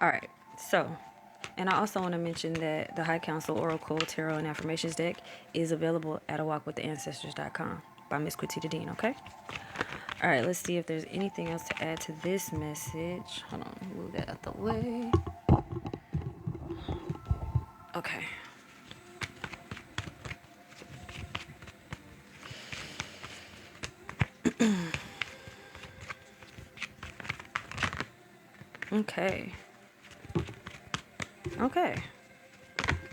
All right. So, and I also want to mention that the High Council Oracle Tarot and Affirmations deck is available at awalkwiththeancestors.com by Miss Quitita Dean, okay? All right, let's see if there's anything else to add to this message. Hold on, move that out the way. Okay. Okay. Okay.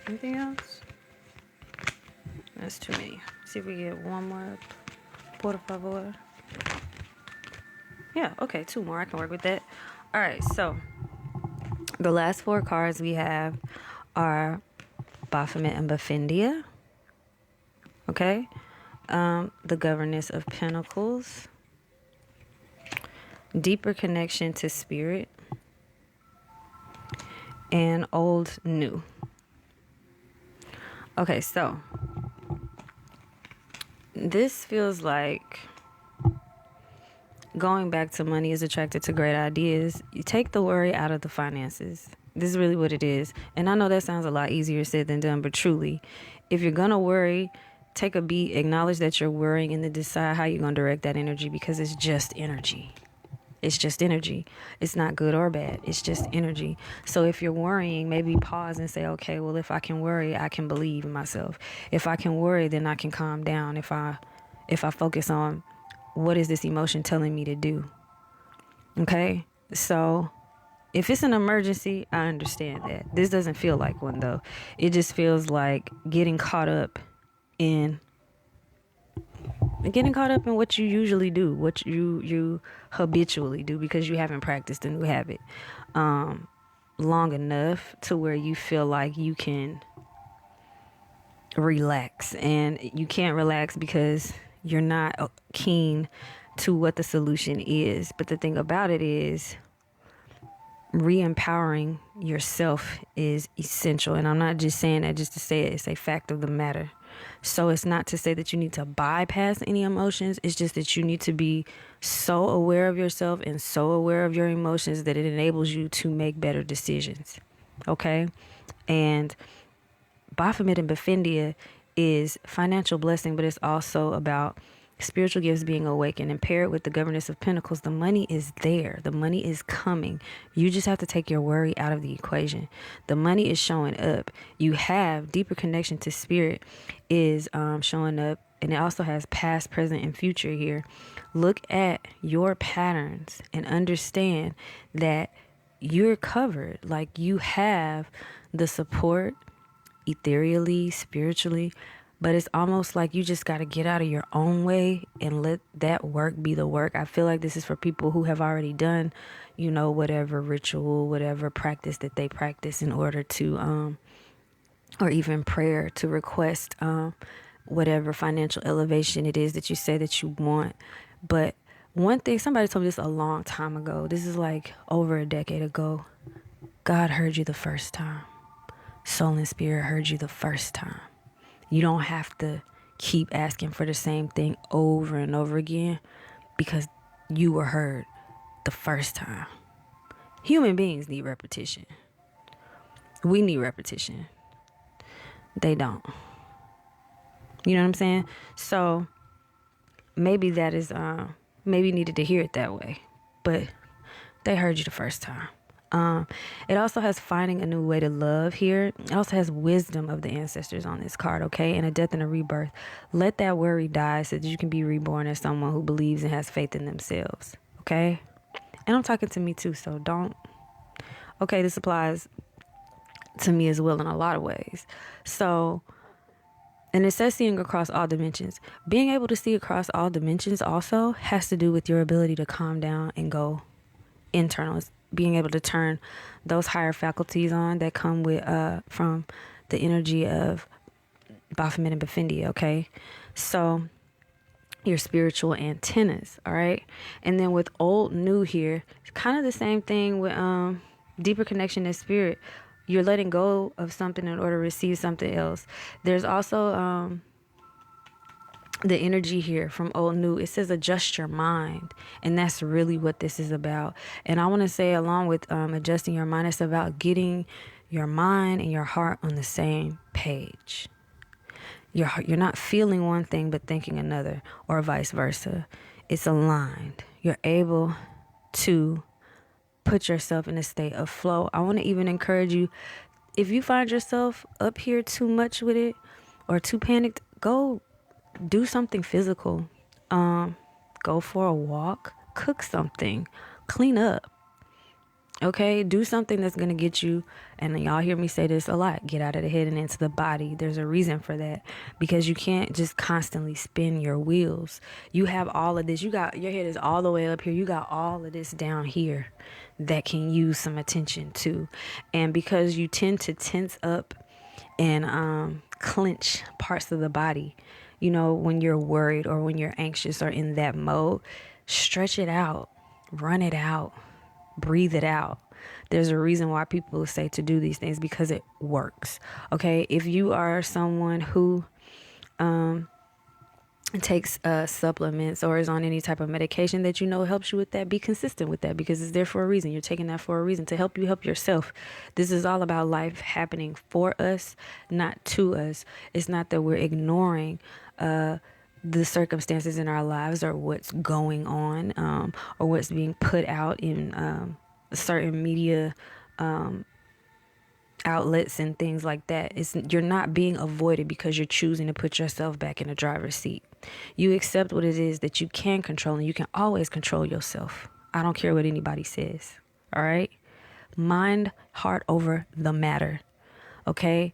Anything else? That's too many. See if we get one more. Por favor. Yeah, okay, two more. I can work with that. All right, so the last four cards we have are Baphomet and Baphindia. Okay. The Governess of Pentacles. Deeper connection to spirit. And old new. Okay, so this feels like going back to money is attracted to great ideas. You take the worry out of the finances. This is really what it is. And I know that sounds a lot easier said than done, but truly, if you're going to worry, take a beat, acknowledge that you're worrying, and then decide how you're going to direct that energy, because it's just energy. It's just energy. It's not good or bad. It's just energy. So if you're worrying, maybe pause and say, okay, well, if I can worry, I can believe in myself. If I can worry, then I can calm down. If I focus on what is this emotion telling me to do? Okay? So if it's an emergency, I understand that. This doesn't feel like one, though. It just feels like getting caught up in what you usually do, what you habitually do, because you haven't practiced a new habit long enough to where you feel like you can relax. And you can't relax because you're not keen to what the solution is. But the thing about it is, re-empowering yourself is essential. And I'm not just saying that just to say it. It's a fact of the matter. So it's not to say that you need to bypass any emotions. It's just that you need to be so aware of yourself and so aware of your emotions that it enables you to make better decisions. Okay? And Baphomet and Baphindia is financial blessing, but it's also about spiritual gifts being awakened. And paired with the Governess of Pentacles, the money is there. The money is coming. You just have to take your worry out of the equation. The money is showing up. You have deeper connection to spirit is showing up. And it also has past, present, and future here. Look at your patterns and understand that you're covered. Like, you have the support ethereally, spiritually, but it's almost like you just got to get out of your own way and let that work be the work. I feel like this is for people who have already done, whatever ritual, whatever practice that they practice in order to, or even prayer to request, whatever financial elevation it is that you say that you want. But one thing, somebody told me this a long time ago. This is like over a decade ago. God heard you the first time. Soul and spirit heard you the first time. You don't have to keep asking for the same thing over and over again, because you were heard the first time. Human beings need repetition. We need repetition. They don't. You know what I'm saying? So maybe that is, maybe you needed to hear it that way, but they heard you the first time. It also has finding a new way to love here. It also has wisdom of the ancestors on this card, okay? And a death and a rebirth. Let that worry die so that you can be reborn as someone who believes and has faith in themselves, okay? And I'm talking to me too, so don't. Okay, this applies to me as well in a lot of ways. So, and it says seeing across all dimensions. Being able to see across all dimensions also has to do with your ability to calm down and go internal. It's being able to turn those higher faculties on that come with from the energy of Baphomet and Baphindia, okay? So your spiritual antennas, all right? And then with old new here, it's kind of the same thing with deeper connection to spirit. You're letting go of something in order to receive something else. There's also the energy here from old new, it says adjust your mind, and that's really what this is about. And I want to say, along with adjusting your mind, it's about getting your mind and your heart on the same page. You're not feeling one thing but thinking another, or vice versa. It's aligned. You're able to put yourself in a state of flow. I want to even encourage you, if you find yourself up here too much with it or too panicked, go do something physical. Go for a walk, cook something, clean up. Okay, do something that's going to get you, and y'all hear me say this a lot, get out of the head and into the body. There's a reason for that, because you can't just constantly spin your wheels. You have all of this. You got, your head is all the way up here. You got all of this down here that can use some attention too. And because you tend to tense up and clench parts of the body, you know, when you're worried or when you're anxious or in that mode, stretch it out, run it out. Breathe it out. There's a reason why people say to do these things, because it works. Okay. If you are someone who takes supplements or is on any type of medication that you know helps you with that, be consistent with that, because it's there for a reason. You're taking that for a reason, to help you help yourself. This is all about life happening for us, not to us. It's not that we're ignoring the circumstances in our lives or what's going on, or what's being put out in certain media outlets and things like that. You're not being avoided because you're choosing to put yourself back in the driver's seat. You accept what it is that you can control, and you can always control yourself. I don't care what anybody says. All right? Mind, heart over the matter. Okay?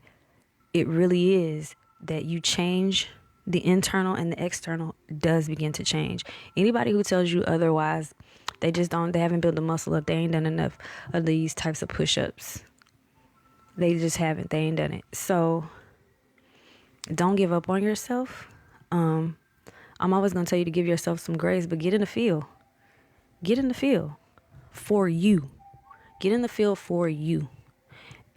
It really is that you change. The internal and the external does begin to change. Anybody who tells you otherwise, they haven't built the muscle up. They ain't done enough of these types of push-ups. They just haven't. They ain't done it. So don't give up on yourself. I'm always going to tell you to give yourself some grace, but get in the field. Get in the field for you. Get in the field for you,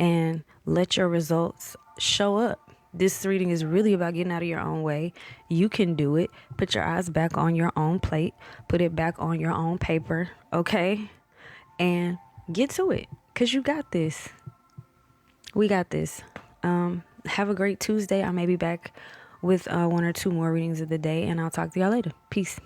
and let your results show up. This reading is really about getting out of your own way. You can do it. Put your eyes back on your own plate. Put it back on your own paper. Okay? And get to it, because you got this. We got this. Have a great Tuesday. I may be back with one or two more readings of the day, and I'll talk to y'all later. Peace.